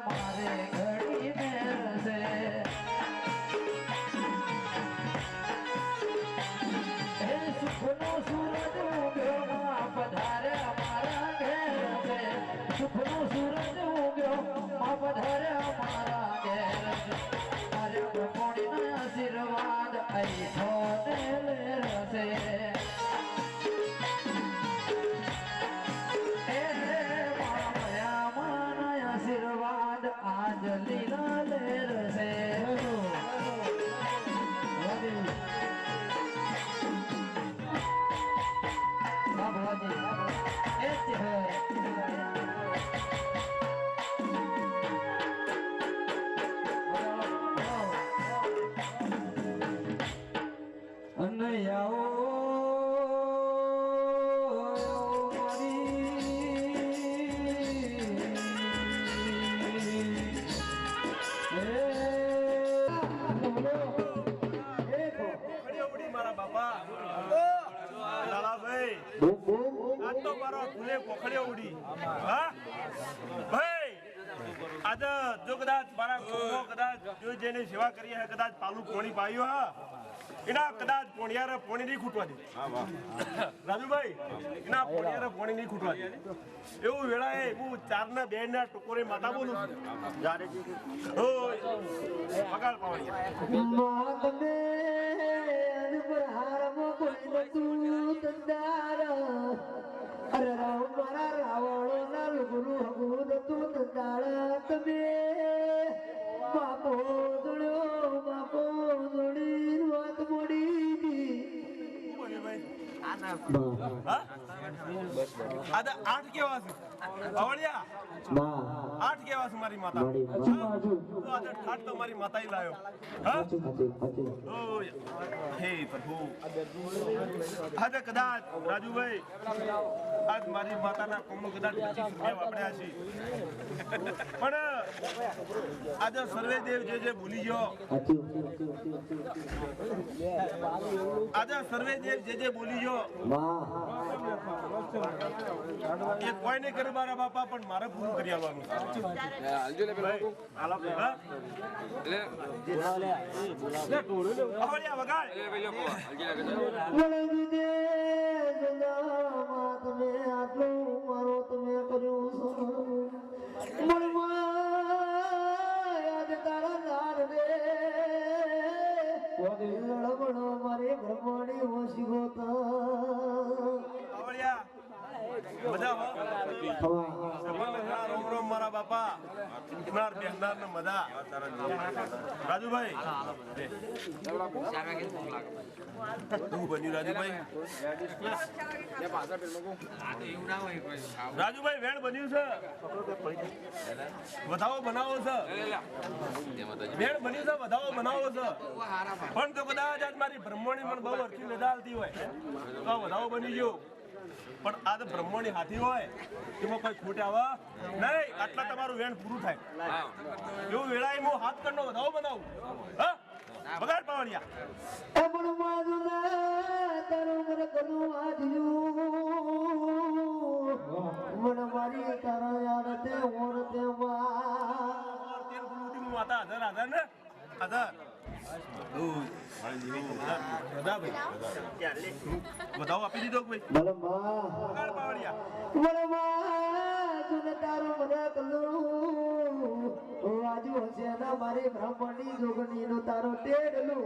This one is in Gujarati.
મારે ઘડી મેરશે હે સુખનો સૂરજ ઉગ્યો માં પધારે મારા ઘેર છે સુખનો સૂરજ ઉગ્યો માં પધારે મારા ઘેર છે અરે કોણીના આશીર્વાદ આઈથો ને લેરશે આશીર્વાદ આજ લીલા લેરશે અને આવો આજે જો કદાચ મારા કદાચ જો જેને સેવા કરી હે કદાચ પાલું પોણી પાયું હા એના કદાચ પોણિયારે પોણી નહીં ખૂટવા દે રાજુભાઈ એના પોણિયારે પોણી નહીં ખૂટવા દે એવું વેળાએ હું 4 ને 2 ના ટકોરે માતા બોલું પગાર અરે રાવ મારા રાવણો ના ગુરુ હગુદ તું દાડા તમે બાપો જોડી વાત મોડી આદા 8 કેવા છે આવળિયા 8 કેવા છે મારી માતા તો આદા ઠાટ તો મારી માતા ઈ લાયો હા હે પ્રભુ આદા કદાચ રાજુભાઈ આજ મારી માતાના કોમનો કદાચ 25 રૂપિયા વાપર્યા છે પણ આજે સર્વે દેવ જે ભૂલી ગયો આજે સર્વે દેવ જે બોલી ગયો એ કોઈ નહીં કરે મારા બાપા પણ મારે પૂરું કરી આવવાનું તમે આટલું મારો તમે કર્યું તારા દાર રે લડબડો મારે બ્રહ્મણી ઓછી હોતા રોમ રોમ મારા બાપા મજા રાજુભાઈ શું બન્યું રાજુભાઈ વેણ બન્યું છે વધાવો બનાવો છે વેણ બન્યું છે વધાવો બનાવો છે પણ તો કદાચ આજ મારી બ્રહ્મણી પણ બહુ અરથી મજા આવતી હોય તો વધાવો બની ગયો પણ આ તો બ્રહ્મણી હાથી હોય એમાં કોઈ ખૂટ આવે નહીં આટલા તમારું વેણ પૂરું થાય એવું વેળાએ હું હાથ કરનો વધાવો બનાવું હા બગાડ પાવડિયા પણ મારું તારું મને કનું આજ્યું મને મારી તારા યાર તે ઓર તે માતા આધાર આધાર ને આધાર બતાવો આપી દીધો રાજુ હશે મારી બ્રાહ્મણી જોગણી નું તારો ટેડલું